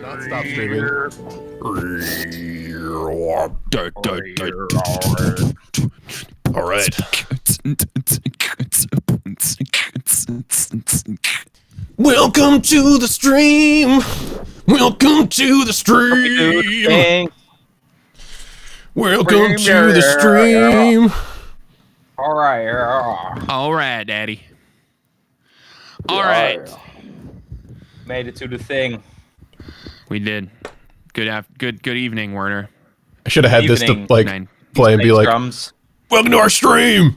Not stop streaming. All right. Welcome to the stream. Welcome to the stream. Welcome to the stream. All right. All right, Daddy. All right. Made it to the thing. We did. Good evening, Werner. I should have had this to Evening. like Nine. play and be like, drums. "Welcome to our stream."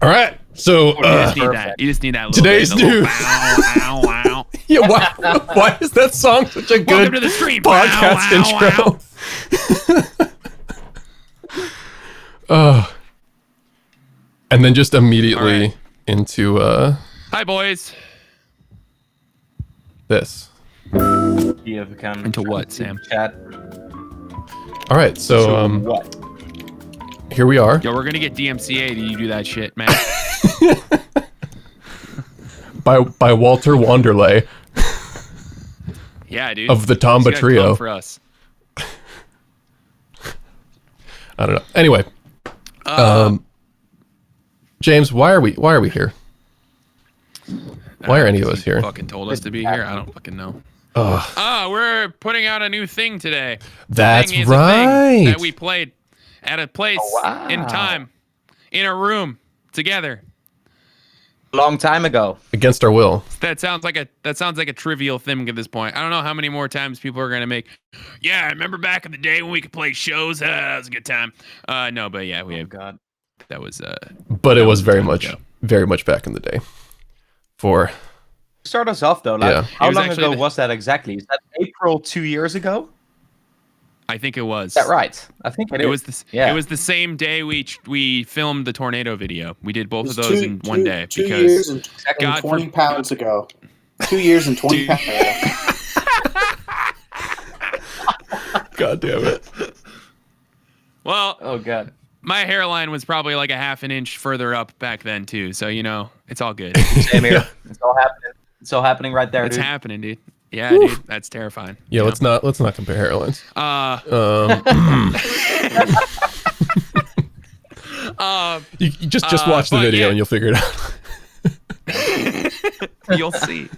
All right, so You just need that. You just need that. Little today's bit, the little news. Wow, wow, wow. yeah, why is that song such a good Welcome to the stream. podcast intro? And then just immediately All right. into Hi, boys. this. You have become Into what, Sam? chat. All right, so What? here we are Yo, we're gonna get DMCA. Do you do that shit, man? by Walter Wanderley Yeah, dude. of the Tomba He's got a club Trio. for us. I don't know. Anyway, James, why are we here? Why are any of us You here? Fucking told us to be here. I don't fucking know. Ugh. We're putting out a new thing today. The That's thing is a thing right. that we played at a place in wow. time, in a room together. Long time ago. Against our will. That sounds like a trivial thing at this point. I don't know how many more times people are gonna make. Yeah, I remember back in the day when we could play shows. That was a good time. No, but yeah, we Oh have. God. That was. But it was a very time much, ago. very much back in the day. For Start us off though. Like, Yeah. how It was long actually ago the- was that exactly? Is that April 2 years ago? I think it was. Is that right? I think It was the Yeah. It was the same day we filmed the tornado video. We did both It of was those in one day 2 because years and God 20 pounds ago. 2 years and 20 Dude. pounds ago. God damn it. well, Oh God. my hairline was probably like a half an inch further up back then too. So it's all good. Same here. It's all happening. It's all happening right there, It's dude. happening, dude. Yeah, dude, that's terrifying. Yeah, you let's not compare hairlines. You just watch the but video yeah. and you'll figure it out. You'll see.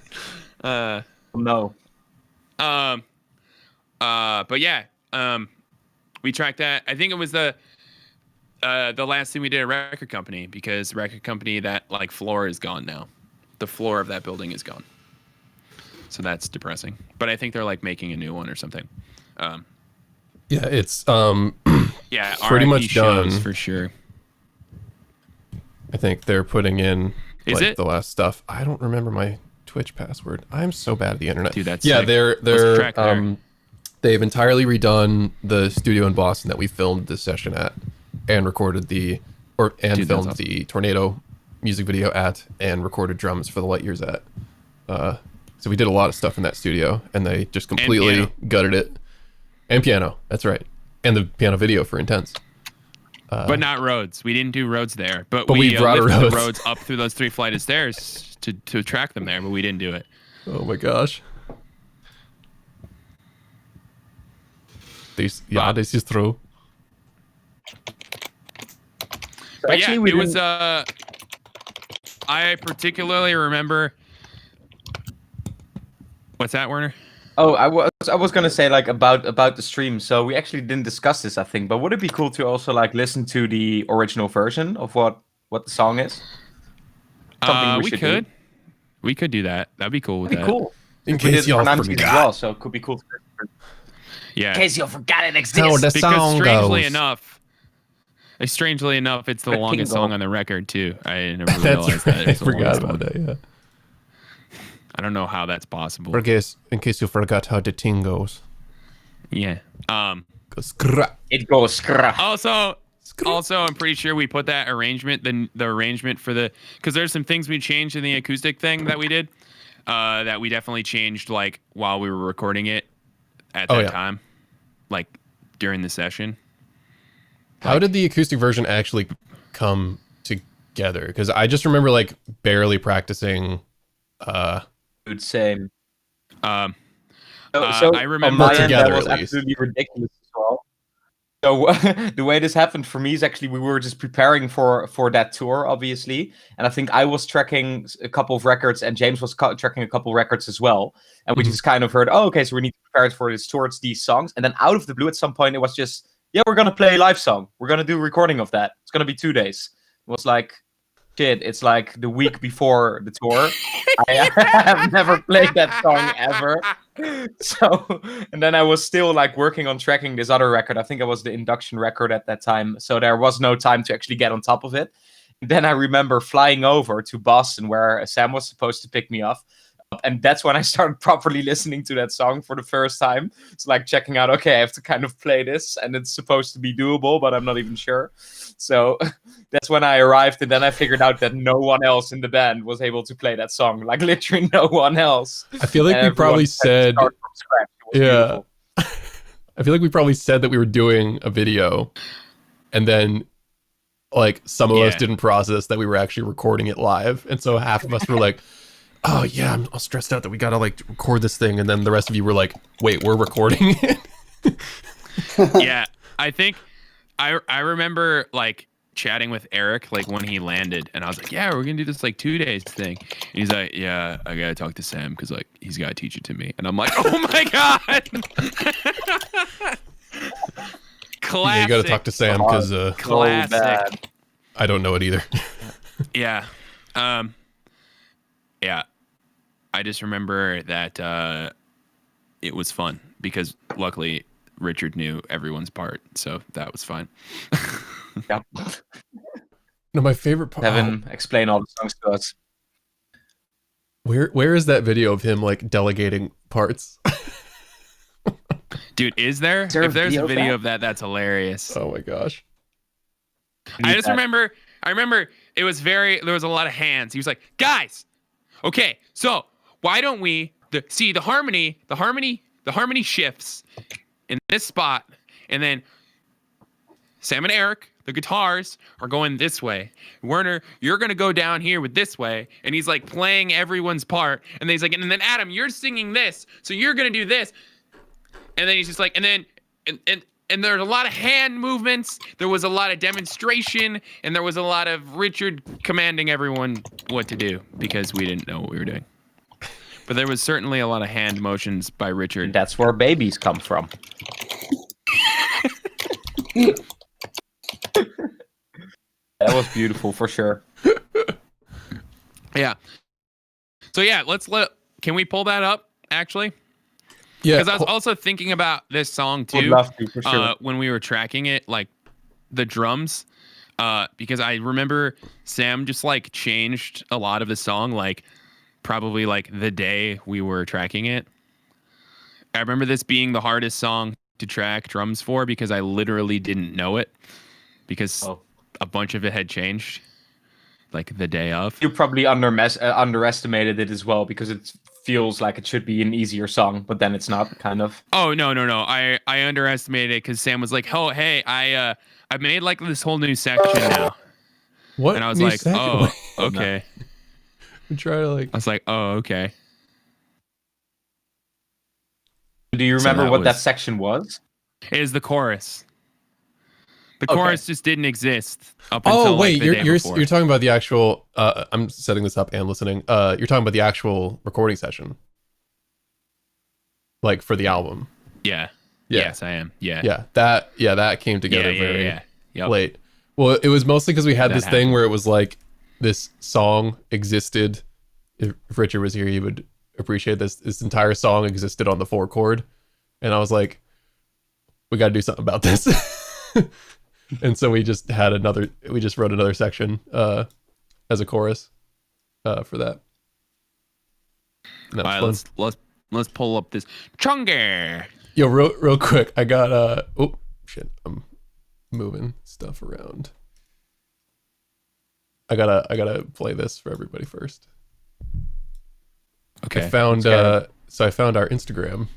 No. But yeah, we tracked that. I think it was the last thing we did at record company because record company that like floor is gone now. The floor of that building is gone. So that's depressing. But I think they're like making a new one or something. Yeah, it's Yeah, pretty RIP much shows done. for sure. I think they're putting in Is like it? the last stuff. I don't remember my Twitch password. I'm so bad at the internet. Dude, that's yeah, sick. they're Let's track there. they've entirely redone the studio in Boston that we filmed this session at and recorded Dude, that's filmed awesome. the Tornado music video at and recorded drums for the Light Years at. So we did a lot of stuff in that studio and they just completely piano. gutted it. And piano, that's right. And the piano video for Intense. But not roads. We didn't do roads there. But we we brought lifted roads. the roads up through those 3 flight of stairs to track them there, but we didn't do it. Oh my gosh. This is true. But yeah, we it was didn't- I particularly remember. What's that, Werner? Oh, I was gonna say like about the stream. So we actually didn't discuss this, I think. But would it be cool to also like listen to the original version of what the song is? Something We should could. do. We could do that. That'd be cool with It'd be that. cool. In We case did y'all pronounce it as forgot well, so it could be cool. Yeah. In case you forgot it exists. how the Because song strangely goes. enough, it's the The longest tingle. song on the record too. I never That's realized that. right. It I was the forgot longest about one. that, yeah. I don't know how that's possible. In case you forgot how the ting goes. Yeah. Goes skra. It goes scrah. Also, I'm pretty sure we put that arrangement, the arrangement for because there's some things we changed in the acoustic thing that we did, that we definitely changed like while we were recording it at that time, like during the session. How did the acoustic version actually come together? Because I just remember like barely practicing. Dude, same. I on remember my end, together, that was at least. absolutely ridiculous as well. So the way this happened for me is actually we were just preparing for that tour, obviously, and I think I was tracking a couple of records, and James was tracking a couple of records as well, and we just kind of heard, oh, okay, so we need to prepare for this towards these songs, and then out of the blue, at some point, it was just, yeah, we're gonna play a live song, we're gonna do a recording of that. It's gonna be 2 days. It was like, shit, it's like the week before the tour. I have never played that song ever. So, and then I was still like working on tracking this other record. I think it was the induction record at that time. So there was no time to actually get on top of it. And then I remember flying over to Boston where Sam was supposed to pick me up. And that's when I started properly listening to that song for the first time. It's like checking out, okay, I have to kind of play this and it's supposed to be doable, but I'm not even sure. So that's when I arrived, and then I figured out that no one else in the band was able to play that song. Like literally no one else. I feel like we probably said, start from scratch. It was beautiful. I feel like we probably said that we were doing a video, and then like some of us didn't process that we were actually recording it live, and so half of us were like, oh yeah, I'm all stressed out that we gotta like record this thing, and then the rest of you were like, wait, we're recording it? Yeah, I think I remember like chatting with Eric like when he landed, and I was like, yeah, we're gonna do this like 2 days thing, and he's like, yeah, I gotta talk to Sam because like he's gotta teach it to me, and I'm like, oh my god. Classic. Yeah, you gotta talk to Sam because Classic. I don't know it either. Yeah. Yeah. I just remember that it was fun because luckily Richard knew everyone's part, so that was fine. Yeah. No, my favorite part. Have him explain all the songs to us. Where is that video of him like delegating parts? Dude, is there? If there's a video of that, that's hilarious. Oh my gosh. I remember it was there was a lot of hands. He was like, guys, okay, so why don't we see the harmony shifts in this spot, and then Sam and Eric, the guitars, are going this way. Werner, you're gonna go down here with this way, and he's like playing everyone's part, and then he's like, and then Adam, you're singing this, so you're gonna do this, and then he's just like, and there's a lot of hand movements, there was a lot of demonstration, and there was a lot of Richard commanding everyone what to do because we didn't know what we were doing. But there was certainly a lot of hand motions by Richard. That's where babies come from. That was beautiful for sure. Yeah. So yeah, can we pull that up actually? Yeah. Because I was also thinking about this song too. Would love to, for sure. When we were tracking it, like the drums, because I remember Sam just like changed a lot of the song, like probably like the day we were tracking it. I remember this being the hardest song to track drums for because I literally didn't know it because a bunch of it had changed like the day of. You probably underestimated it as well because it feels like it should be an easier song, but then it's not, kind of. Oh, no. I underestimated it because Sam was like, oh, hey, I made like this whole new section now. What? And I was like, section? oh, okay. I'm trying to like. I was like, oh, okay. Do you remember what that section was? It is the chorus. The chorus just didn't exist up until Oh wait, like, the day before. you're talking about the actual. I'm setting this up and listening. You're talking about the actual recording session, like for the album. Yeah. Yeah. Yes, I am. Yeah. Yeah. That came together very Yep. late. Well, it was mostly because we had That this thing where it was like this song existed. If Richard was here, he would appreciate this. This entire song existed on the 4 chord, and I was like, we got to do something about this. And so we just wrote another section as a chorus for that. And that was fun. Let's pull up this chunga. Yo, real quick, I got oh shit, I'm moving stuff around. I gotta play this for everybody first. Okay. I found our Instagram.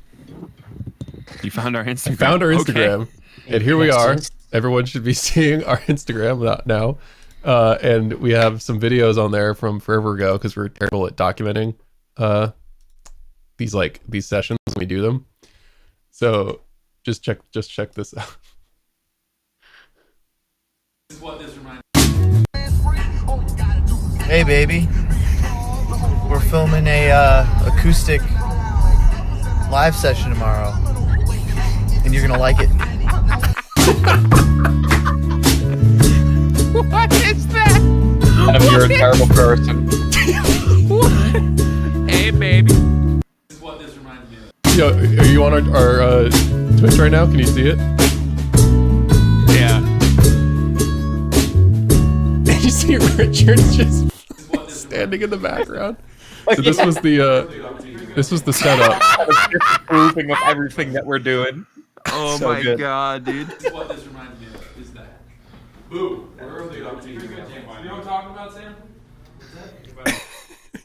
You found our Instagram. I found our Instagram, Okay. and here we are. Everyone should be seeing our Instagram now. And we have some videos on there from forever ago because we're terrible at documenting these sessions when we do them. So just check this out. This is what this reminds Hey baby, we're filming a acoustic live session tomorrow, and you're gonna like it. What is that? Adam, you're a terrible person. Hey, baby. Yo, are you on our Twitch right now? Can you see it? Yeah. You see Richard just standing in the background. So this was the setup. Disapproving of everything that we're doing. Oh So my good. god, dude. What this reminds me of is that. Boo! You know what I'm talking about, Sam?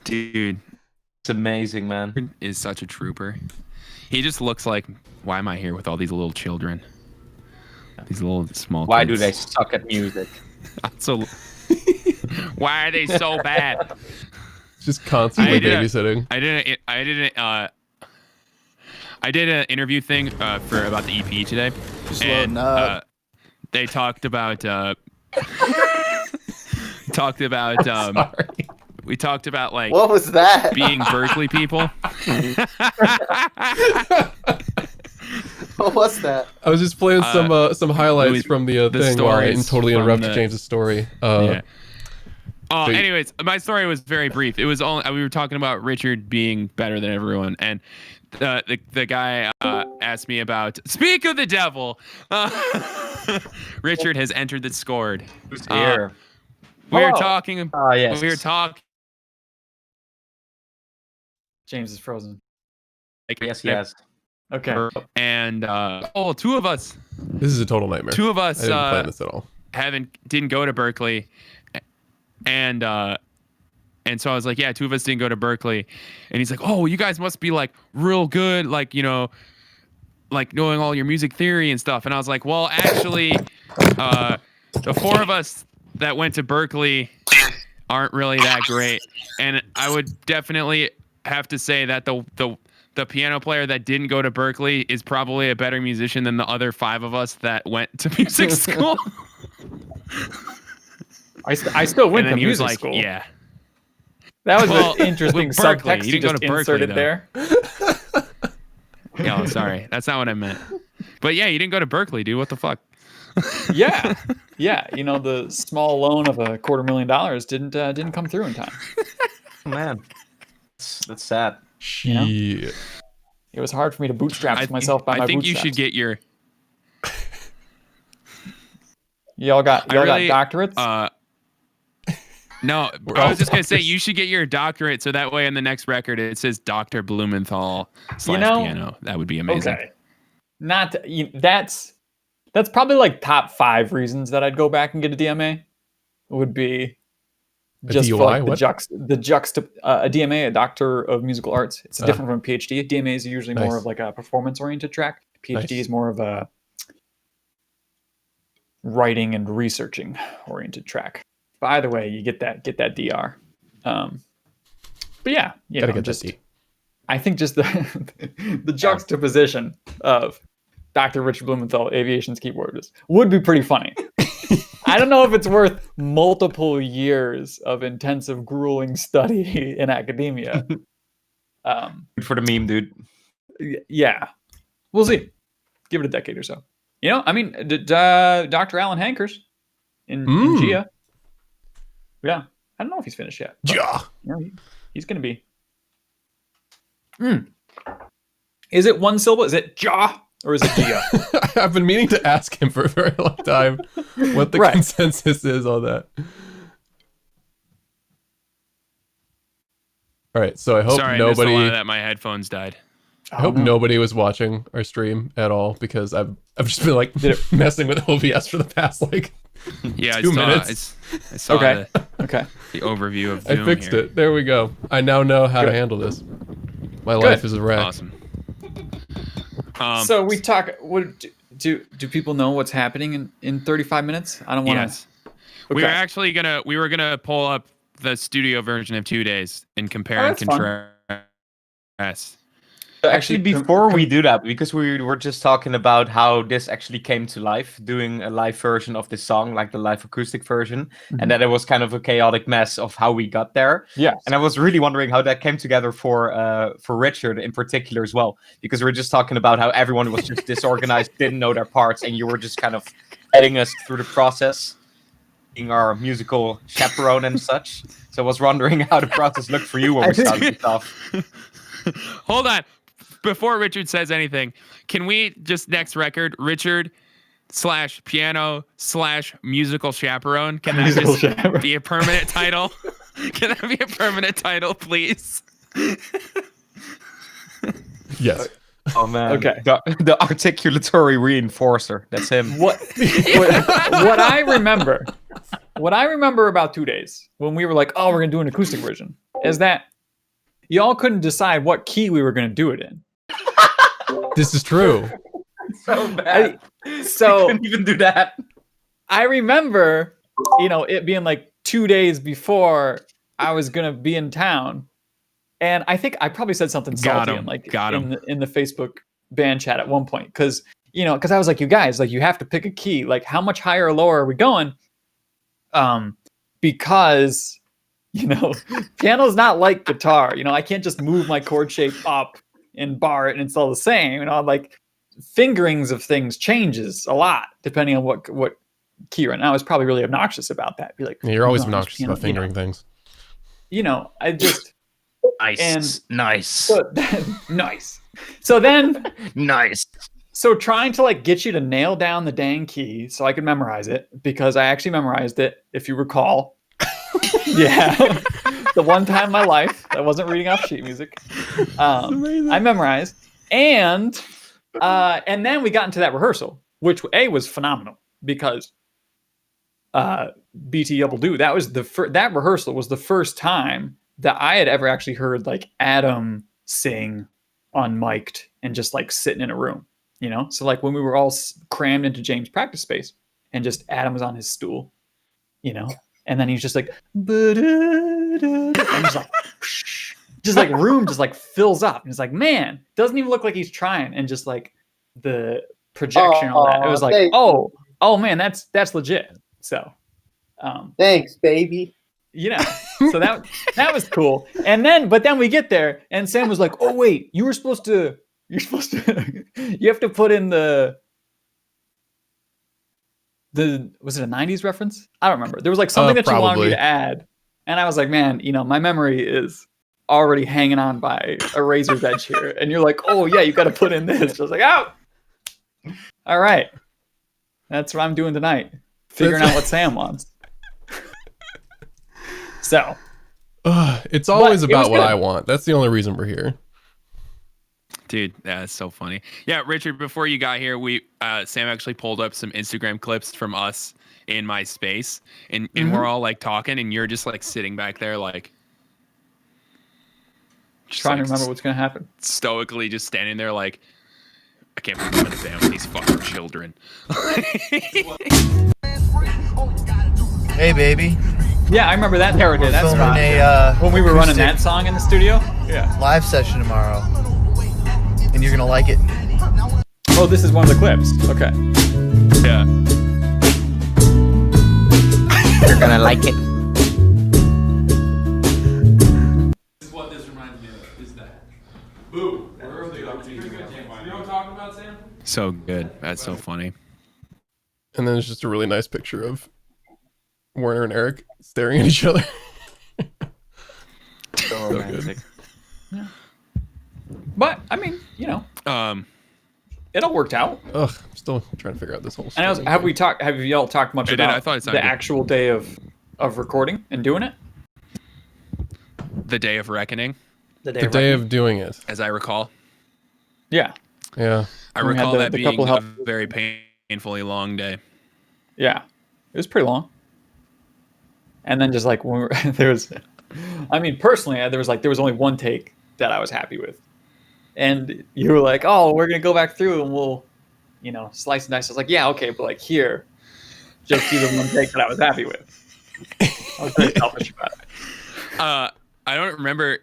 Dude It's amazing, man. is such a trooper. He just looks like, why am I here with all these little children? These little small Why do kids. they suck at music? So why are they so bad? Just constantly I did a- babysitting. I did an interview thing for about the EP today, loading up. They talked about Sorry. we talked about like What was that? being Berkeley people. What was that? I was just playing some highlights Louis- from the thing while I stories totally from interrupted the- James's story. Yeah. so you- Anyways, my story was very brief. It was only we were talking about Richard being better than everyone, and the guy asked me about. Speak of the devil, Richard has entered the Discord. Who's here? We were Hello. talking. Yes. We were talking. James is frozen. Yes. Okay. And two of us This is a total nightmare. Two of I us didn't plan this at all. didn't go to Berkeley, and so I was like, yeah, two of us didn't go to Berkeley, and he's like, oh, you guys must be like real good, like, you know, like knowing all your music theory and stuff. And I was like, well, actually, the four of us that went to Berkeley aren't really that great, and I would definitely have to say that the piano player that didn't go to Berkeley is probably a better musician than the other five of us that went to music school. I still went And to then he was music like, school. yeah. That was Well, an interesting with Berkeley. subtext You you didn't go just to Berkeley, inserted though. there. Oh, sorry. That's not what I meant. But yeah, you didn't go to Berkeley, dude. What the fuck? Yeah, yeah. You know, the small loan of $250,000 didn't come through in time. Oh, man. That's sad. You know? Shit. It was hard for me to bootstrap myself by my I think bootstraps. you should get your. Y'all got really, doctorates. No, We're I all was just gonna say doctors. you should get your doctorate, so that way on the next record it says Dr. Blumenthal / You know- piano. That would be amazing. Okay. That's probably like top 5 reasons that I'd go back and get a DMA. Would be A just for DOI? like What? a DMA, a Doctor of Musical Arts. It's different from a PhD. A DMA is usually more Nice. of like a performance-oriented track. PhD Nice. is more of a writing and researching oriented track. By the way, you get that DR. But yeah, you Gotta know, get just that D. I think just the juxtaposition of Dr. Richard Blumenthal, Aviation's keyboardist, would be pretty funny. I don't know if it's worth multiple years of intensive, grueling study in academia. Good for the meme, dude. Yeah, we'll see. Give it a decade or so. You know, I mean, Dr. Alan Hankers in Gia. Yeah, I don't know if he's finished yet. but, Ja. you know, he's going to be. Is it one syllable? Is it Ja or is it Gia? I've been meaning to ask him for a very long time what the Right. consensus is on that. All right, so I hope Sorry, I missed a lot nobody. of that. My headphones died. I hope nobody was watching our stream at all because I've just been like Did messing with OBS for the past like Yeah, 2 minutes. I saw Okay. the, Okay. the overview of I Zoom fixed here. it. There we go. I now know how to Good. handle this. My life is a wreck. Awesome. So we talk. What do people know what's happening in 35 minutes? I don't want to. Yes. We were actually gonna pull up the studio version of 2 Days and compare Oh, and that's fun. contrast. Actually, before we do that, because we were just talking about how this actually came to life, doing a live version of this song, like the live acoustic version, and that it was kind of a chaotic mess of how we got there. Yeah. And I was really wondering how that came together for Richard in particular as well, because we were just talking about how everyone was just disorganized, didn't know their parts, and you were just kind of heading us through the process. being our musical chaperone and such. So I was wondering how the process looked for you when we started this off. Hold on. Before Richard says anything, can we just next record, Richard / piano / musical chaperone? Can that Musical just chaperone. be a permanent title? Can that be a permanent title, please? Yes. Oh man. Okay. The articulatory reinforcer. That's him. What I remember, about 2 days when we were like, oh, we're gonna do an acoustic version, is that y'all couldn't decide what key we were gonna do it in. This is true. So bad. So Couldn't even do that. I remember, it being like 2 days before I was gonna be in town, and I think I probably said something Got salty him. in like Got him. in the Facebook band chat at one point, because I was like, you guys, like, you have to pick a key. Like, how much higher or lower are we going? Because piano's not like guitar. I can't just move my chord shape up and bar it and it's all the same. Like, fingerings of things changes a lot depending on what key you're in. I was probably really obnoxious about that. Be like, Yeah, you're always "Oh, gosh, obnoxious about fingering things. I just Nice. Nice. so, nice. So then, Nice. so trying to like get you to nail down the dang key so I could memorize it, because I actually memorized it, if you recall. Yeah, the one time in my life I wasn't reading off sheet music. I memorized, and then we got into that rehearsal, which was phenomenal, because BT Double Do, that was that rehearsal was the first time that I had ever actually heard like Adam sing unmiked and just like sitting in a room, so like when we were all crammed into James' practice space and just Adam was on his stool, and then he's just like, and just like, just like room just like fills up, and it's like, man, doesn't even look like he's trying, and just like the projection on that, it was like, oh man, that's legit. So Thanks, baby. so that was cool. And then we get there and Sam was like, oh wait, you have to put in the was it a 90s reference? I don't remember. There was like something that you wanted me Probably. to add, and I was like, man, my memory is already hanging on by a razor's edge here, and you're like, oh yeah, you got to put in this. I was like, oh, all right, that's what I'm doing tonight, figuring out what Sam wants. So It's always But it was about what good. I want. That's the only reason we're here. Dude, that's so funny. Yeah, Richard, before you got here, Sam actually pulled up some Instagram clips from us in my space, and we're all like talking, and you're just like sitting back there like just, trying like, to remember what's gonna happen. stoically just standing there like, I can't believe I'm in a band with these fucking children. Hey, baby. Yeah, I remember that. There it is. That's Filming right. a When we were running acoustic that song in the studio. Yeah. live session tomorrow, and you're gonna like it. Oh, this is one of the clips. Okay. Yeah. You're gonna like it. This is what this reminds me of, is that. Boo. Where are the opportunities? You know what I'm talking about, Sam? So good. That's so funny. And then it's just a really nice picture of Werner and Eric staring at each other. So romantic. But I mean, it all worked out. Ugh, I'm still trying to figure out this whole And story. have y'all talked much I did. about I thought it the sounded good. actual day of recording and doing it? The Day of Reckoning, The day of doing it. as I recall. Yeah. Yeah. I We had recall the that being couple a help- very painfully long day. Yeah. It was pretty long. And then just like when we were, personally, there was only one take that I was happy with. And you were like, oh, we're going to go back through and we'll, slice and dice. I was like, yeah, okay. But like here, just do the one take that I was happy with. I was very selfish about it. I don't remember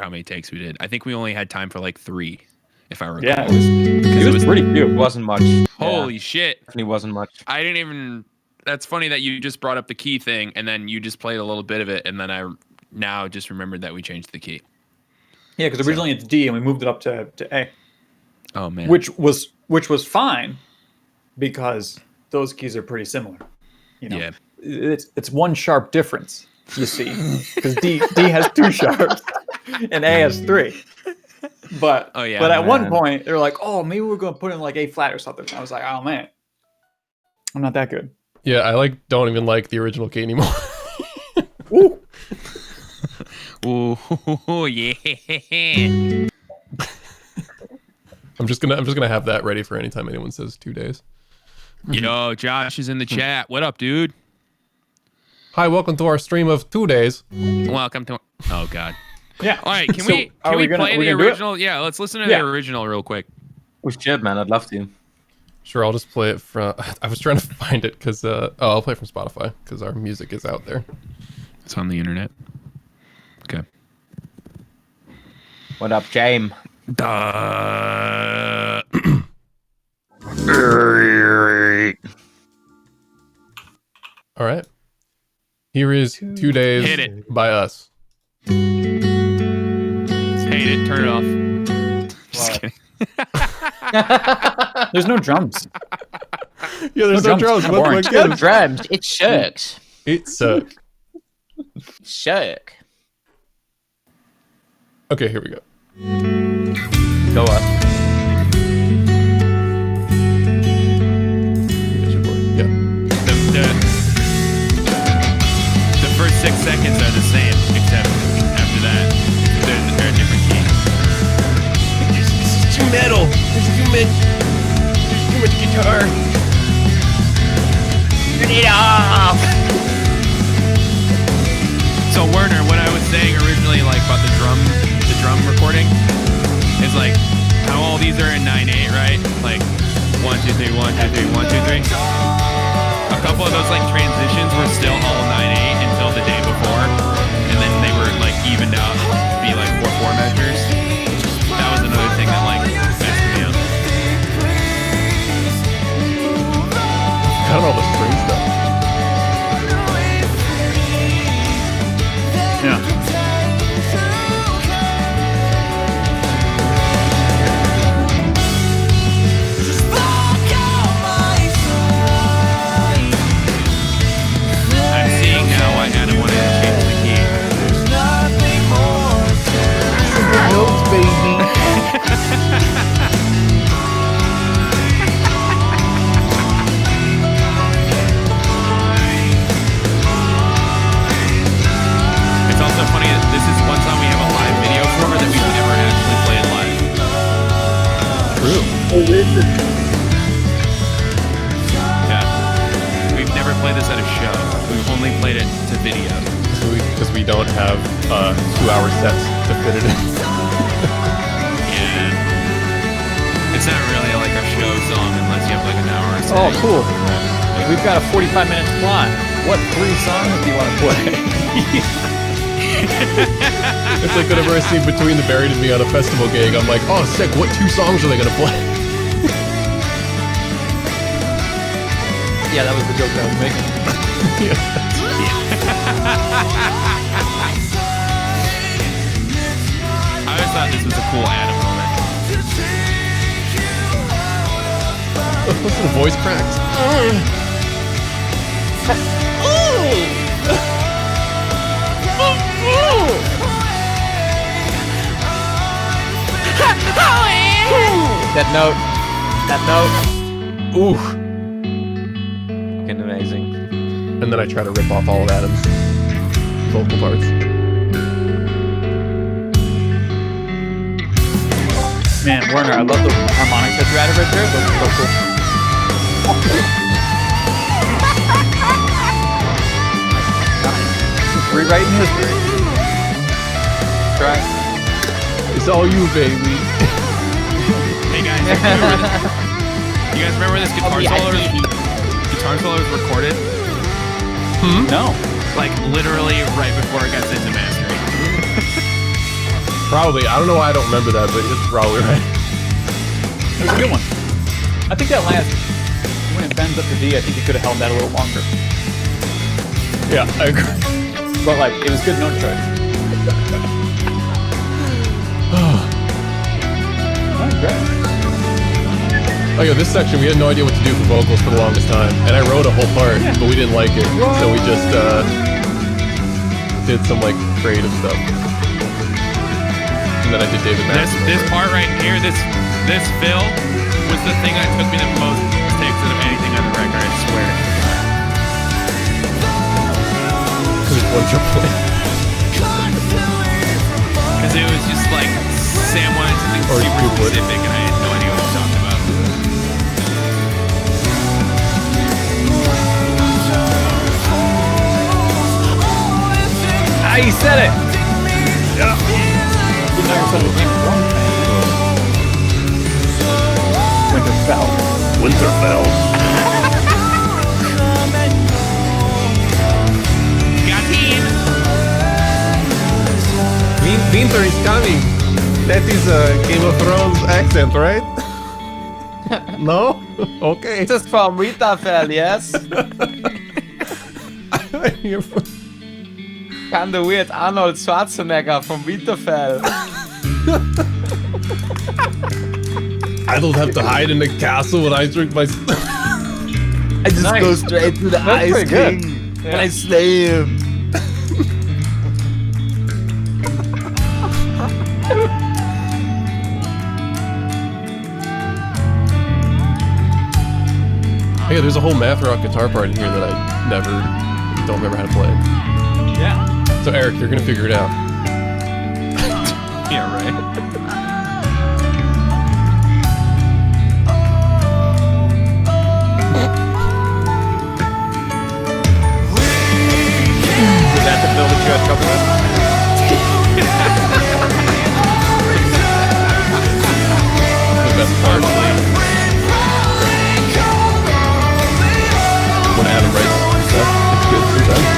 how many takes we did. I think we only had time for like 3, if I recall. Yeah, it was pretty It few. wasn't much. Holy shit. Definitely wasn't much. I didn't even. That's funny that you just brought up the key thing, and then you just played a little bit of it, and then I now just remembered that we changed the key. Yeah, because originally it's D and we moved it up to A, Oh man. which was fine because those keys are pretty similar. You know, Yeah. it's one sharp difference. You see, because D has 2 sharps and A has 3. But but at one point they're like, oh, maybe we're gonna put in like A flat or something. And I was like, oh man, I'm not that good. Yeah, I don't even like the original key anymore. Ooh. Ooh, yeah. I'm just gonna have that ready for anytime anyone says 2 days. Yo, Josh is in the chat. What up, dude? Hi, welcome to our stream of 2 days. Welcome to. Oh God. Yeah. All right, can So, we are we gonna- play we the gonna do it? original? Yeah, let's listen to Yeah. the original real quick. We should, man. I'd love to. Sure, I'll just play it from. I was trying to find it because I'll play it from Spotify because our music is out there. It's on the internet. Okay. What up, James? Duh. All right. Here is 2 days Hit it. by us. Hate it. Turn it off. Just Wow. kidding. There's no drums. Yeah, there's no drums. Kinda boring. What gives? Drums. It sucks. It sucks. Suck. Okay, here we go. Go up. It should work. Yeah. The first 6 seconds are the same, except after that, they're a different key. This is too metal. There's too much guitar. Turn it off. So Werner, what I was saying originally, like about the drum recording, is like how all these are in 9/8, right? Like 1 2 3 1 2 3 1 2 3. A couple of those like transitions were still all 9/8 until the day before, and then they were like evened out to be like 4/4 measures. That was another thing that like messed me up. I don't know the string stuff. Yeah. I'm seeing now why Adam wanted to change the key. Notes, baby. It's also funny that this is one song we have a live video for that we've never actually played live. True. Yeah. We've never played this at a show. We've only played it to video. Because we don't have 2-hour sets to fit it in. Yeah. It's not really like a show song unless you have like an hour or so. Oh, cool. We've got a 45-minute slot. What 3 songs do you want to play? It's like whenever I see Between the Buried and Me on a festival gig, I'm like, oh, sick, what 2 songs are they going to play? Yeah, that was the joke that I was making. I always thought this was a cool Adam moment. Listen to voice cracks. That note. That note. Ooh. Fucking amazing. And then I try to rip off all of Adam's vocal parts. Man, Werner, I love the harmonics that you added right there. Those are so cool. Rewriting history. Try. It's all you, baby. Hey guys, you guys remember this guitar solo was recorded? No. Like literally right before it got sent to mastering. Probably. I don't know why I don't remember that, but it's probably right. It was a good one. I think that last, when it bends up to D, I think you could have held that a little longer. Yeah, I agree. But like, it was good note choice. Oh, great. Oh yeah, this section we had no idea what to do for vocals for the longest time, and I wrote a whole part, but we didn't like it, so we just did some like creative stuff, and then I did David Matthews. This part right here, this fill was the thing that took me the most takes out of anything on the record. I swear. Because it's one triple play. Because it was just like Sam wanted something Or super duplicate. specific, and I had no idea what he was talking about. Ah, he said it. Yeah. Didn't know you said it came from Winterfell. Winterfell. Got him. Winter is coming. That is a Game of Thrones accent, right? No? Okay. Just from Winterfell, yes. Kinda weird. Arnold Schwarzenegger from Winterfell. I don't have to hide in the castle when I drink my... I just Nice. go straight to the That's Ice pretty good. King Yeah. and I slay him. Yeah, there's a whole math rock guitar part in here that I don't remember how to play. Yeah. So Eric, you're gonna figure it out. Yeah, right. Was that the bill that you had trouble with? The best part. When Adam writes stuff, it's good sometimes.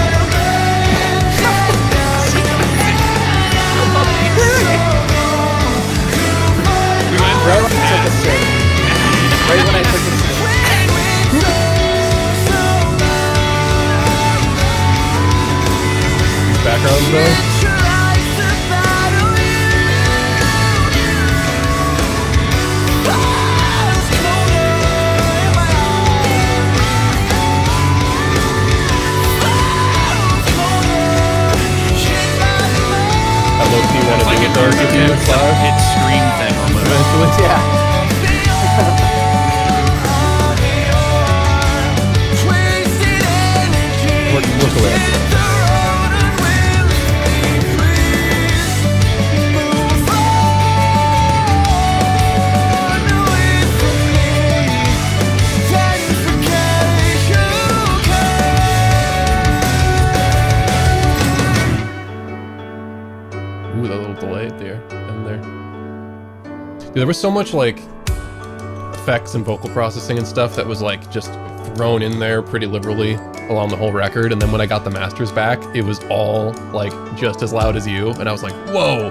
We went Right when I took a sip. Right when I took a sip. Background though. I low-key want to like do a it though. If you hit scream thing almost. eventually. Yeah. Work away. Ooh, that little delay at there and there. Dude, there was so much like effects and vocal processing and stuff that was like just thrown in there pretty liberally along the whole record, and then when I got the masters back, it was all like just as loud as you, and I was like, whoa.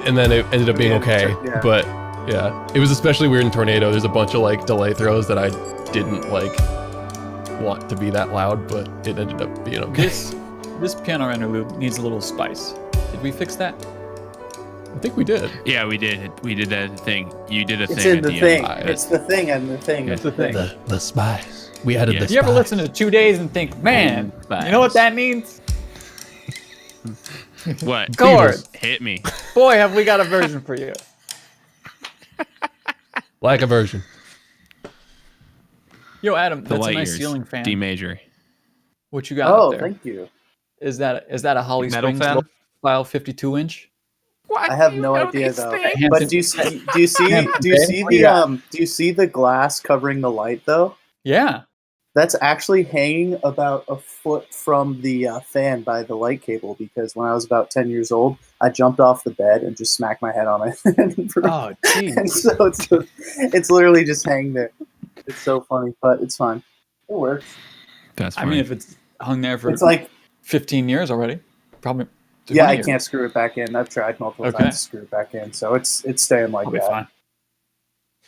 And then it ended up being okay, Yeah. but yeah, it was especially weird in Tornado. There's a bunch of like delay throws that I didn't like want to be that loud, but it ended up being okay. This piano interlude needs a little spice. Did we fix that? I think we did. Yeah, we did. We did that thing. You did a It's thing in at the the thing. end. It's the thing and the thing. Yeah. It's the thing. The spice. We added Yeah. the Do you ever spice. listen to 2 days and think, man, Spice. you know what that means? What? Chord. Hit me. Boy, have we got a version for you. Like a version. Yo, Adam, The that's a light nice years. ceiling fan. D major. What you got Oh, up there? thank you. Is that a Holly Metal Springs fan? low profile 52-inch? I have no idea though. Hampton- But do you see the glass covering the light though? Yeah. That's actually hanging about a foot from the fan by the light cable, because when I was about 10 years old, I jumped off the bed and just smacked my head on it. Oh, And jeez. so it's literally just hanging there. It's so funny, but it's fine. It works. That's I funny. mean, if it's hung there for It's like, 15 years already, probably. yeah, 20 I years. can't screw it back in. I've tried multiple Okay. times to screw it back in, so it's staying like I'll be that.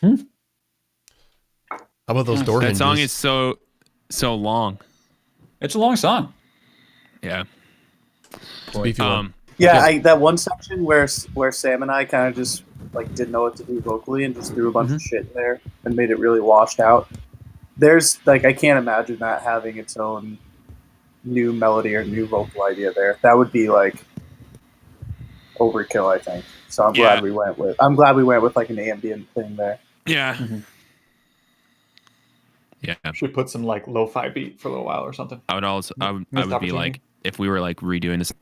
fine. How about those door that hinges? song is so long. It's a long song. Yeah. Beefy one. Yeah, that one section where Sam and I kind of just like didn't know what to do vocally and just threw a bunch of shit in there and made it really washed out. There's like I can't imagine that having its own new melody or new vocal idea there. That would be like overkill, I think. So I'm glad we went with like an ambient thing there. Yeah. Mm-hmm. Yeah. Should put some like lo-fi beat for a little while or something. I would also I would be opportunity. like, if we were like redoing this,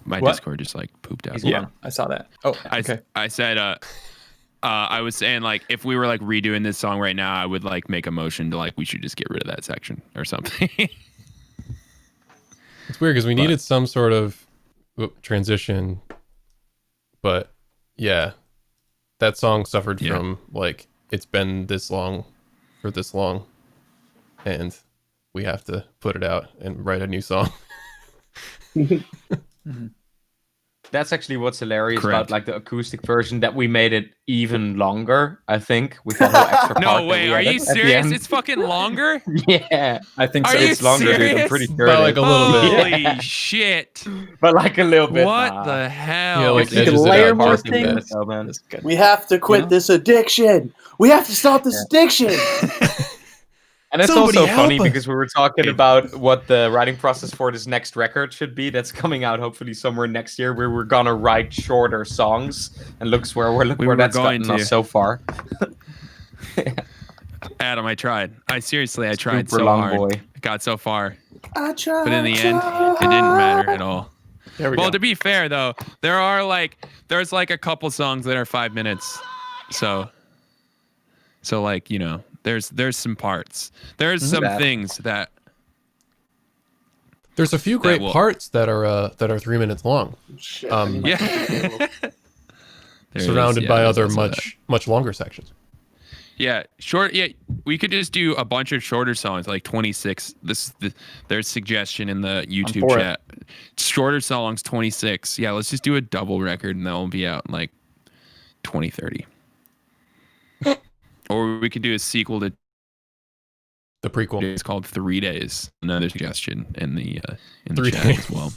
my What? Discord just like pooped out. Yeah, I saw that. Oh, okay. I said I was saying like if we were like redoing this song right now, I would like make a motion to like we should just get rid of that section or something. It's weird because we needed some sort of transition, but yeah, that song suffered from like it's been this long for this long, and we have to put it out and write a new song. That's actually what's hilarious about like the acoustic version, that we made it even longer, I think, with the whole extra part. No way, are you serious? It's fucking longer? Yeah. I think Are so. you It's longer, dude. I'm serious? pretty sure. By it like is. a little bit. Holy shit. But like a little bit. What the hell? Yeah, like You can edges it layer out more just a bit. things. Oh, man. That's good. We have to quit this addiction. We have to stop this addiction. And it's Somebody also help funny us. because we were talking about what the writing process for this next record should be. That's coming out hopefully somewhere next year, where we're gonna write shorter songs. And look where were that's going gotten us to. so far. Adam, I tried. I tried Super so long hard. boy. Got so far. I tried. But in the end, it didn't matter at all. There we Well, go. to be fair though, there's like a couple songs that are 5 minutes. So like, you know, there's some parts. There's some That. things that There's a few great will- parts that are 3 minutes long, Shit, yeah. There surrounded is- by there's other also that. much longer sections. Yeah, short. Yeah, we could just do a bunch of shorter songs, like 26. There's suggestion in the YouTube for it. chat. Shorter songs, 26. Yeah, let's just do a double record, and that will be out in like 2030. Or we could do a sequel to. The prequel. It's called 3 Days. Another suggestion in the 3 chat Days. as well.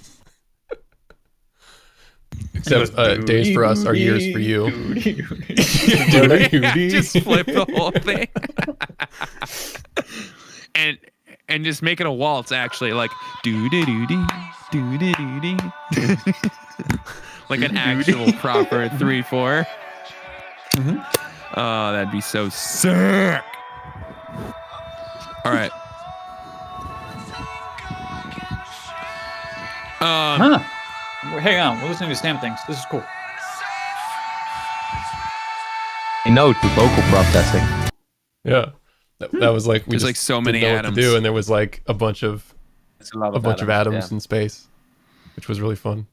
Except days for us are years for you. Just flip the whole thing. and just make it a waltz, actually, like do do do do do do do do, like an actual proper 3/4. Oh, that'd be so sick. All right. Huh. Hang on, we're listening to Stamp Things. This is cool. A note to vocal processing. Yeah, that was like we There's just like so didn't many know what atoms. to do, and there was like a bunch of It's a lot atoms yeah. in space, which was really fun.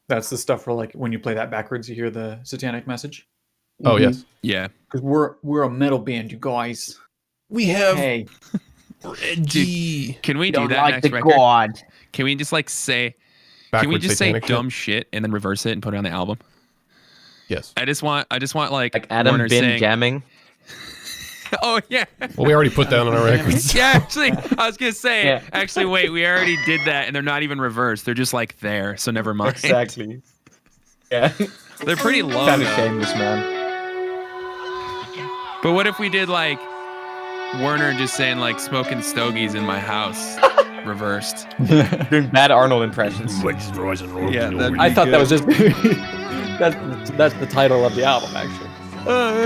That's the stuff where like when you play that backwards, you hear the satanic message. Oh yes, Yeah. Because we're a metal band, you guys. we have Hey, edgy Can we do that next record? God. Can we just like say? Can we backwards just say satanic shit. dumb shit and then reverse it and put it on the album? Yes. I just want Like Adam Warner Bin saying, jamming. oh yeah. Well, we already put that on our records. Yeah, actually, I was gonna say. Yeah. Actually, wait, we already did that, and they're not even reversed. They're just like there, so never mind. Exactly. Yeah. They're pretty low. Kind of though. shameless, man. But what if we did like Werner just saying like smoking stogies in my house, reversed? Doing bad Arnold impressions. Yeah, that'd I be thought that good. was just that's the title of the album actually.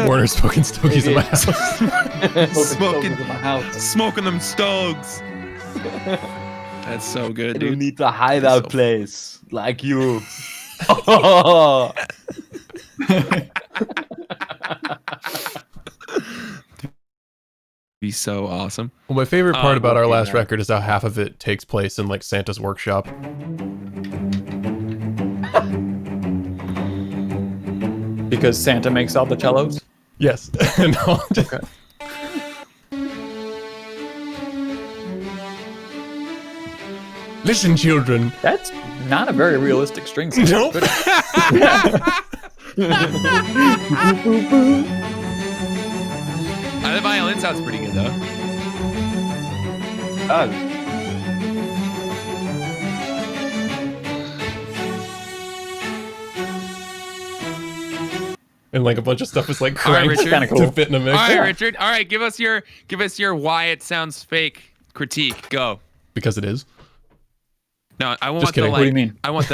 Warner's smoking stogies in my house. Smoking- in my house. smoking them stogs. That's so good, You dude. need a hideout So- place like you. Oh. Be so awesome. Well, my favorite part about our looking last at- record is how half of it takes place in like Santa's workshop. Because Santa makes all the cellos. Yes. No, just- Listen, children. That's not a very realistic string set. Nope. The violin sounds pretty good though. and like a bunch of stuff was like All right, cranked Richard. Kinda cool. to fit in a mix. All right, Richard. All right, give us your why it sounds fake critique. Go. Because it is. No, I want Just the kidding. like. What do you mean? I want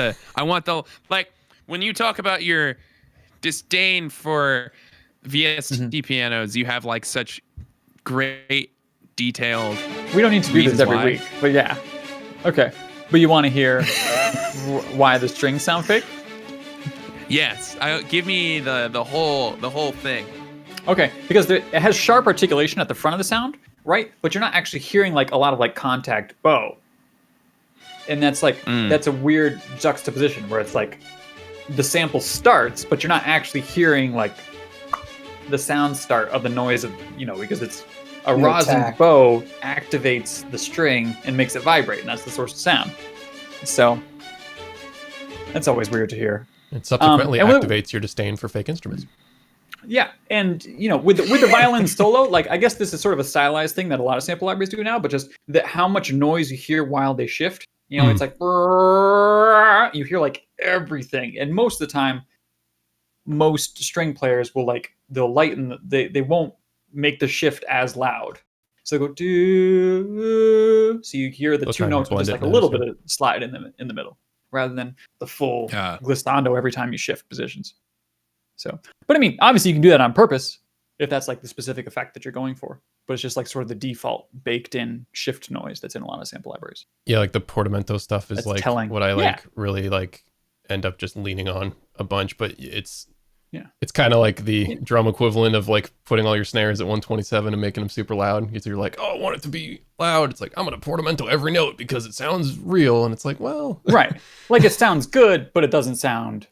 the like when you talk about your disdain for VST pianos, you have like such great detailed. We don't need to do this Reasons every why. week, but yeah. Okay. But you want to hear why the strings sound fake? Yes, give me the whole thing. Okay, because it has sharp articulation at the front of the sound, right? But you're not actually hearing like a lot of like contact bow. And that's like that's a weird juxtaposition where it's like the sample starts, but you're not actually hearing like the sound start of the noise of, because it's a The rosin attack. bow activates the string and makes it vibrate, and that's the source of sound. So that's always weird to hear. It subsequently and with- activates your disdain for fake instruments. Yeah, and with the violin solo, like I guess this is sort of a stylized thing that a lot of sample libraries do now, but just how much noise you hear while they shift. It's like you hear like everything, and most of the time, most string players they'll lighten. They won't make the shift as loud, so they go do. So you hear the They'll two try and notes with blend just it like a little nice, bit of slide in the middle, rather than the full Yeah. glissando every time you shift positions. So, but I mean, obviously you can do that on purpose if that's like the specific effect that you're going for. But it's just like sort of the default baked-in shift noise that's in a lot of sample libraries. Yeah, like the portamento stuff is That's like telling. what I Yeah. really like end up just leaning on a bunch, but it's Yeah. it's kind of like the drum equivalent of like putting all your snares at 127 and making them super loud. Because you're like, oh, I want it to be loud. It's like, I'm gonna portamento every note because it sounds real. And it's like, well, Right. Like it sounds good, but it doesn't sound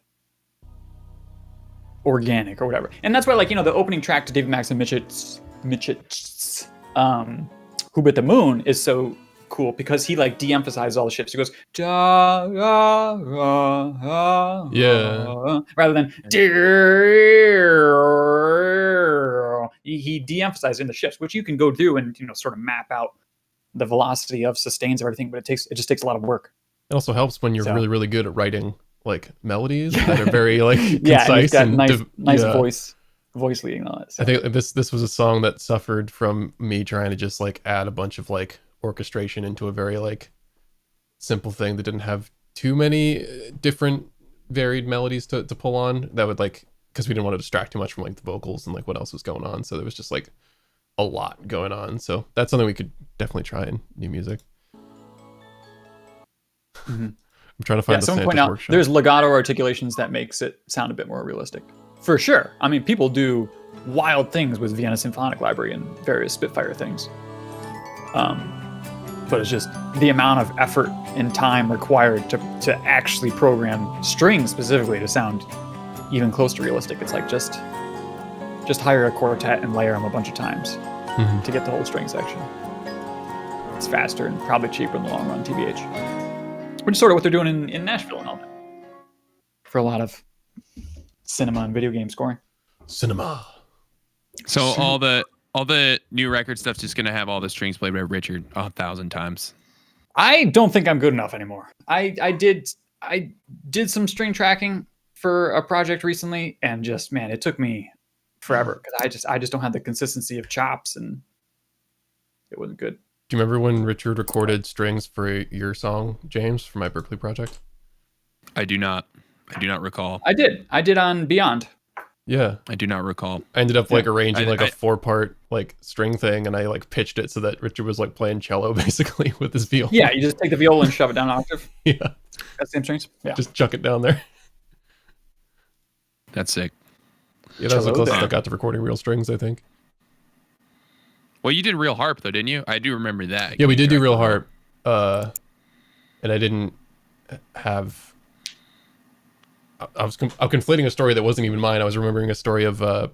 organic or whatever. And that's why, like, the opening track to David Max and Mitchett's Who Bit the Moon is so cool because he like de-emphasizes all the shifts. He goes da, da, da, da, Yeah. rather than he de-emphasizes in the shifts, which you can go do and sort of map out the velocity of sustains or everything, but it just takes a lot of work. it also helps when you're So- really, really good at writing like melodies that are very like Yeah, and concise he's got and nice yeah. voice leading and all that. So. I think this was a song that suffered from me trying to just like add a bunch of like orchestration into a very like simple thing that didn't have too many different varied melodies to pull on. That would like, because we didn't want to distract too much from like the vocals and like what else was going on. So there was just like a lot going on. So that's something we could definitely try in new music. I'm trying to find the someone Santa's point out workshop. there's legato articulations that makes it sound a bit more realistic. For sure. I mean, people do wild things with Vienna Symphonic Library and various Spitfire things. But it's just the amount of effort and time required to actually program strings specifically to sound even close to realistic. It's like just hire a quartet and layer them a bunch of times to get the whole string section. It's faster and probably cheaper in the long run, TBH. Which is sort of what they're doing in Nashville and all that. For a lot of cinema and video game scoring. Cinema. So all the new record stuff's just gonna have all the strings played by Richard 1,000 times. I don't think I'm good enough anymore. I did some string tracking for a project recently, and just man, it took me forever because I just don't have the consistency of chops, and it wasn't good. Do you remember when Richard recorded strings for your song, James, for my Berkeley project? I do not recall. I did on Beyond. Yeah. I do not recall. I ended up like arranging like I- a 4-part like string thing, and I like pitched it so that Richard was like playing cello basically with his viola. Yeah, you just take the viola and shove it down an octave. Yeah. That's same strings. Yeah. Just chuck it down there. That's sick. Yeah, that was the Cello closest I down. got to recording real strings, I think. Well, you did real harp though, didn't you? I do remember that. Yeah, we did do real harp. And I didn't have. I'm conflating a story that wasn't even mine. I was remembering a story of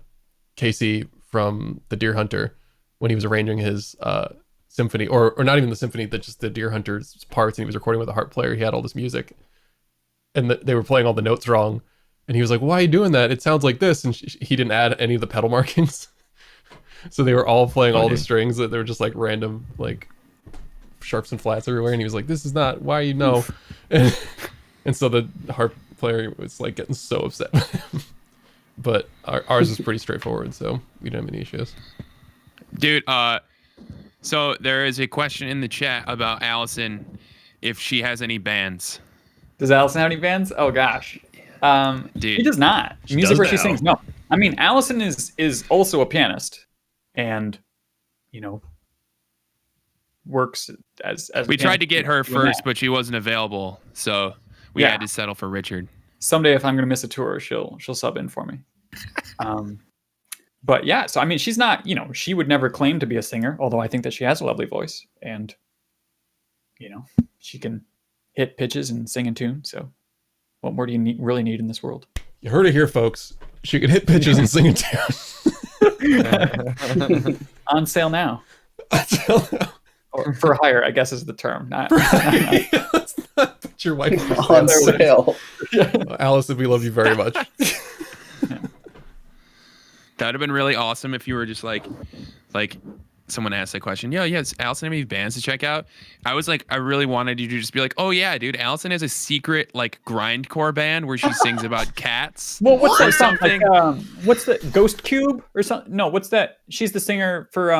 Casey from the Deer Hunter when he was arranging his symphony, or not even the symphony, that just the Deer Hunter's parts, and he was recording with a harp player. He had all this music, and they were playing all the notes wrong, and he was like, "Why are you doing that? It sounds like this." And he didn't add any of the pedal markings, so they were all playing all the strings that they were just like random like sharps and flats everywhere. And he was like, "This is not why you know," and so the harp player was like getting so upset with him. but ours is pretty straightforward, so we don't have any issues. Dude, so there is a question in the chat about Allison, if she has any bands. Does Allison have any bands? Oh gosh, Dude, she does not. she Music does where she now. sings. No, I mean Allison is also a pianist, and works as we a tried to pianist get her doing first, that. but she wasn't available, so we Yeah. had to settle for Richard. Someday, if I'm going to miss a tour, she'll sub in for me. But yeah, so I mean, she's not, she would never claim to be a singer, although I think that she has a lovely voice, and she can hit pitches and sing in tune. So, what more do you really need in this world? You heard it here, folks. She can hit pitches and sing it down. On sale now, or for hire, I guess is the term. Not Let's not put your wife On sale. Allison, we love you very much. That would have been really awesome if you were just like someone asked that question. Yeah, yes, Allison have any bands to check out? I was like, I really wanted you to just be like, oh yeah, dude, Allison has a secret like grindcore band where she sings about cats. Well, what's that or song? something? Like, what's the Ghost Cube or something? No, what's that? She's the singer for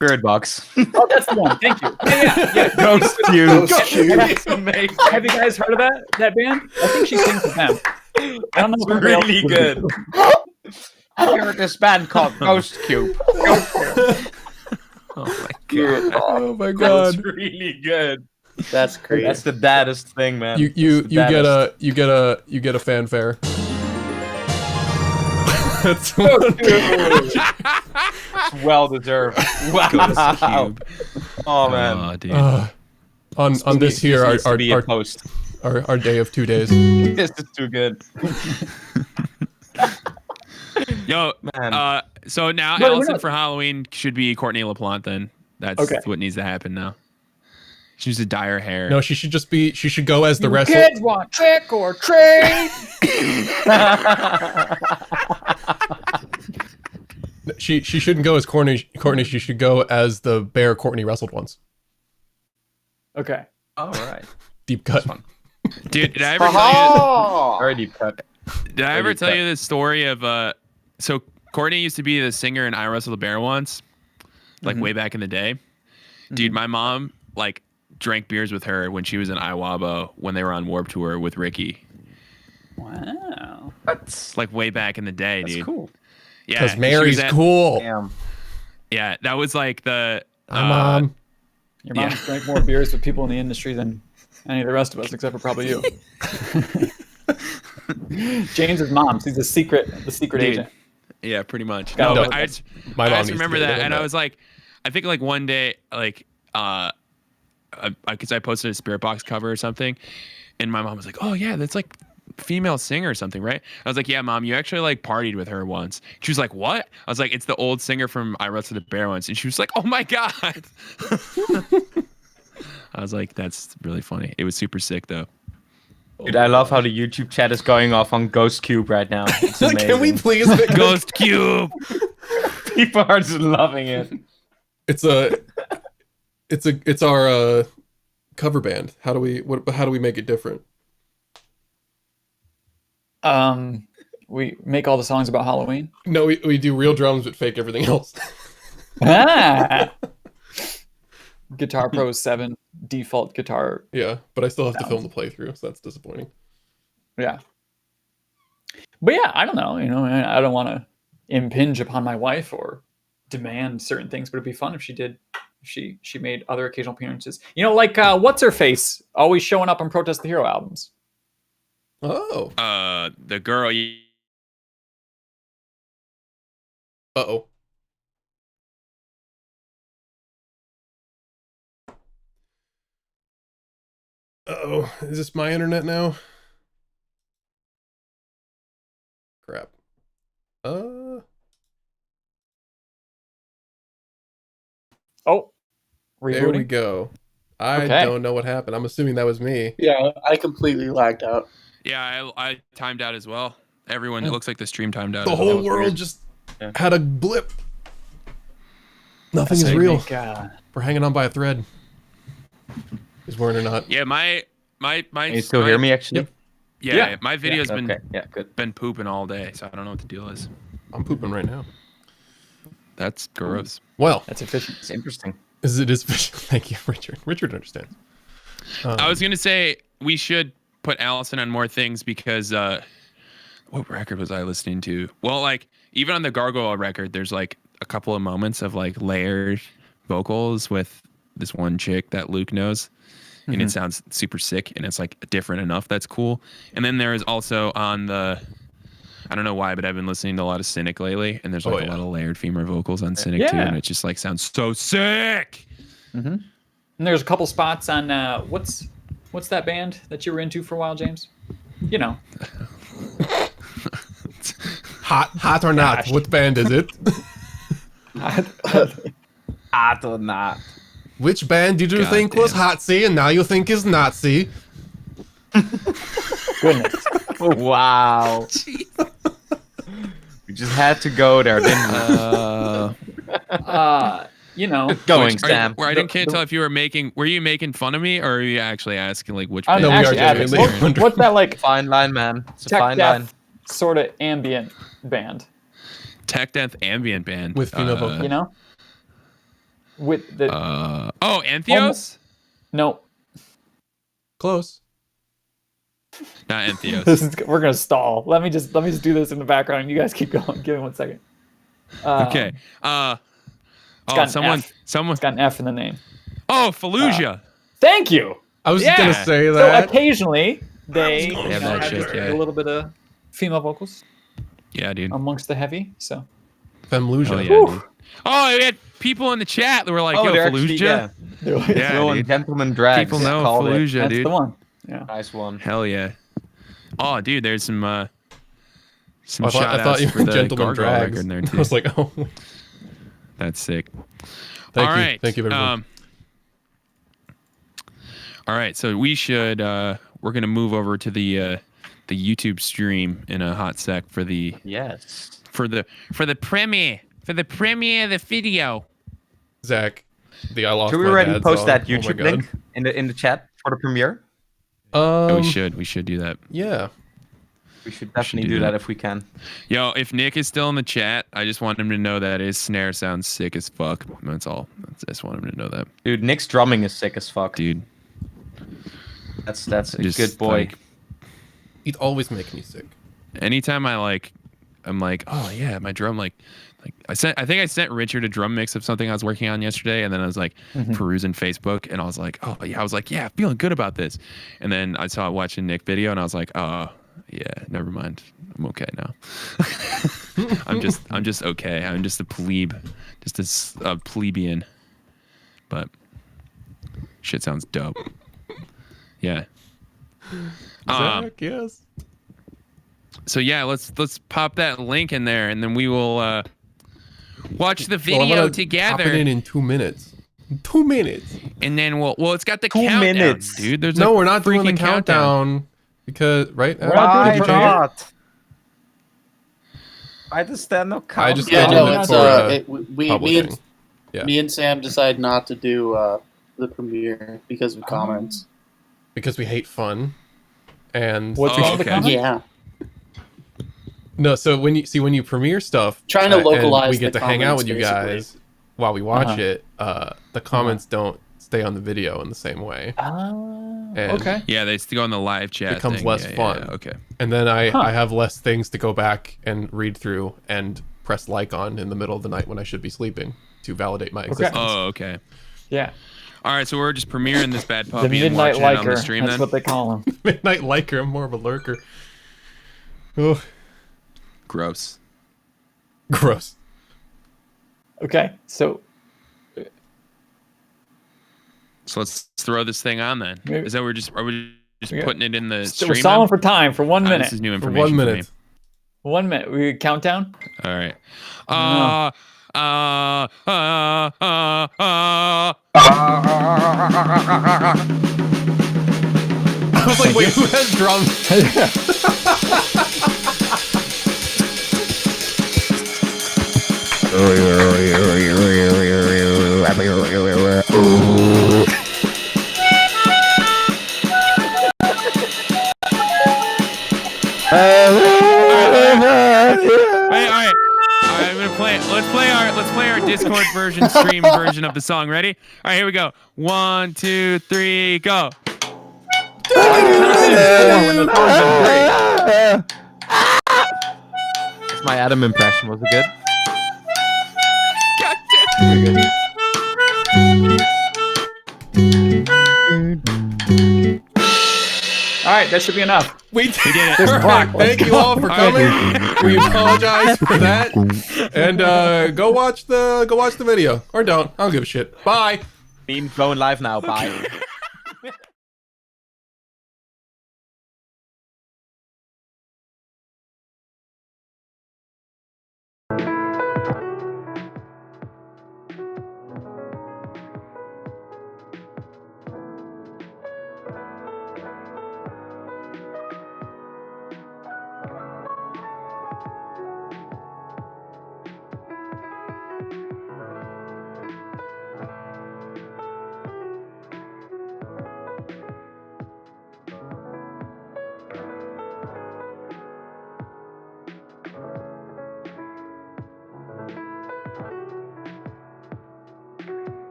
Spirit Box. Oh, that's the one. Thank you. Yeah. Ghost Cube. That's amazing. Have you guys heard of that band? I think she sings with them. I don't know. if anybody else Really would. good. I heard this band called Ghost Cube. Oh my god. Oh my That's god. really good. That's great. That's the daddest thing, man. You It's the you get a fanfare. That's well deserved. Ghost Wow. Cube. Oh man. Oh, dude. on this here Needs to be a our post. our day of 2 days. This is too good. Yo, Man. so now No, we're Allison not- for Halloween should be Courtney LaPlante then. That's Okay. what needs to happen now. She needs to dye her hair. No, she should go as the wrestler. Kids want trick or treat. She shouldn't go as Courtney. She should go as the bear Courtney wrestled once. Okay. All right. Deep cut. Dude, did I ever tell Already cut. you? Did I ever tell you the story of so Courtney used to be the singer in I Wrestled a Bear once, like way back in the day. Dude, my mom like drank beers with her when she was in Iwabo when they were on Warped Tour with Ricky. Wow. That's Like way back in the day, dude. cool. Yeah, Because she Mary's was at- cool. Damn. Yeah, that was like the Hi, Mom. Your mom Yeah. drank more beers with people in the industry than any of the rest of us, except for probably you. James's mom. She's the secret Dude. agent. Yeah, pretty much. No, No, but- but I just, My I mom just needs to remember get that, in and on I was like, I think like one day, like, because I posted a Spirit Box cover or something, and my mom was like, "Oh yeah, that's like female singer or something, right?" I was like, "Yeah, Mom, you actually like partied with her once." She was like, "What?" I was like, "It's the old singer from I Wrestled a Bear once," and she was like, "Oh my god." I was like, "That's really funny." It was super sick though. Dude, I love how the YouTube chat is going off on Ghost Cube right now. It's amazing. Can we please? Ghost Cube. People are just loving it. It's our cover band. How do we make it different? We make all the songs about Halloween. No, we do real drums but fake everything else. Ah. Guitar Pro 7 default guitar. Yeah, but I still have to film the playthrough, so that's disappointing. Yeah. But yeah, I don't know. I don't want to impinge upon my wife or demand certain things, but it'd be fun if she did. If she made other occasional appearances. Like what's her face always showing up on Protest the Hero albums. Oh. The girl. Uh-oh. Uh-oh. Is this my internet now? Crap. Oh. There we Rebooting. go. I Okay. don't know what happened. I'm assuming that was me. Yeah, I completely lagged out. Yeah, I timed out as well. Everyone, it looks like the stream timed out. The as well. whole world just Yeah. had a blip. Nothing is So you real. think, We're hanging on by a thread. Is Werner not? Yeah, my. Can you still hear me actually? Yep. Yeah, my video's Okay, yeah, good. been pooping all day, so I don't know what the deal is. I'm pooping right now. That's gross. Well, That's efficient. It's interesting. it is thank you, Richard. Richard understands. I was gonna say we should put Allison on more things because what record was I listening to? Well, like even on the Gargoyle record, there's like a couple of moments of like layered vocals with this one chick that Luke knows, and it sounds super sick, and it's like different enough that's cool. And then there is also on the, I don't know why, but I've been listening to a lot of Cynic lately, and there's like a lot of layered female vocals on Cynic too, and it just like sounds so sick. And there's a couple spots on what's that band that you were into for a while, James? You know. Hot or not? Gosh. What band is it? I do not. Which band did you God think was damn. Hotsy and now you think is Nazi? Goodness. Wow. We just had to go there, didn't we? You know. Going, Sam. Where I can't tell if you were you making fun of me, or are you actually asking like which I'm band? we are actually asking, genuinely wondering. what's that like Fine line, man. It's a tech fine line. death sort of ambient band? Tech Death ambient band With female vocals. You know? With the Antheos? no. Close. Not Antheos. We're gonna stall. Let me just do this in the background. You guys keep going. Give me 1 second. Okay. got an Someone. It's got an F in the name. Oh, Fallujah. Thank you. I was Yeah. gonna say So that. occasionally they have that shit, just yeah. a little bit of female vocals Yeah, dude. amongst the heavy. So Femlusia. Oh yeah, dude. Oh, we had people in the chat that were like, "Yo, they're Fallujah." actually, yeah. Yeah, Will and dude. Gentleman Drags. People know called it. Fallujah, that's dude. the one. Yeah. Nice one. Hell yeah. Oh, dude, there's some I shout thought outs you for were the Gentleman Gargoyle Drags. record in there I too. was like, oh. That's sick. Thank All you. right. Thank you very much. All right, so we should we're gonna move over to the YouTube stream in a hot sec for the Yes. for the premiere of the video. Zach, the I lost Should we my already dad post song. that Oh my YouTube God. link in the chat for the premiere? We should do that. Yeah. We should definitely do do that. that if we can. Yo, if Nick is still in the chat, I just want him to know that his snare sounds sick as fuck. That's all. I just want him to know that, Dude, Nick's drumming is sick as fuck. dude. That's a Just, good boy. like, He'd always make me sick. anytime I'm like, oh yeah, my drum I think I sent Richard a drum mix of something I was working on yesterday, and then I was like perusing Facebook, and I was like, yeah, feeling good about this, and then I saw watching Nick video, and I was like, oh yeah, never mind, I'm okay now. I'm just okay. I'm just a plebe, just a plebeian, but shit sounds dope. Yeah. Zach, yes. So yeah, let's pop that link in there, and then we will watch the Well, I'm video gonna together. Pop it in 2 minutes. 2 minutes. And then well, it's got the 2 countdown, minutes. dude. There's No, a we're not doing the freaking countdown because right. We're not doing Did the you change it? not? I just stand no count. I just Yeah, scheduled no, it it's for me publishing. and Yeah. me and Sam decided not to do the premiere because of comments. because we hate fun. And What's Oh, wrong with the okay. comment? Yeah, no, so when you premiere stuff, Trying to and localize we get the to hang out comments, with you basically. guys while we watch Uh-huh. it. The comments don't stay on the video in the same way, Ah, And- okay. Yeah, they still go in the live chat. Becomes thing. less Yeah, fun. yeah, okay. and then I Huh. have less things to go back and read through and press like on in the middle of the night when I should be sleeping to validate my existence. Oh, okay. Yeah. All right, so we're just premiering this bad The puppy and midnight watching it on liker. the stream That's then. what they call him. Midnight liker. I'm more of a lurker. Oh, Gross. gross. Okay. So So let's throw this thing on then. Maybe- Is that are we just Yeah. putting it in the we're stream? stalling then? for time for 1 minute. This is new For information 1 for me. minute. 1 minute. We countdown. All right. No. I was like, wait, who has drums? version, stream version of the song. Ready? All right, here we go. 1, 2, 3, go. That's my Adam impression. Was it good? God damn. All right, that should be enough. We did it. There's a clock. Thank you all for coming. We apologize for that. And go watch the video. Or don't. I don't give a shit. Bye. Beam going live now. Bye.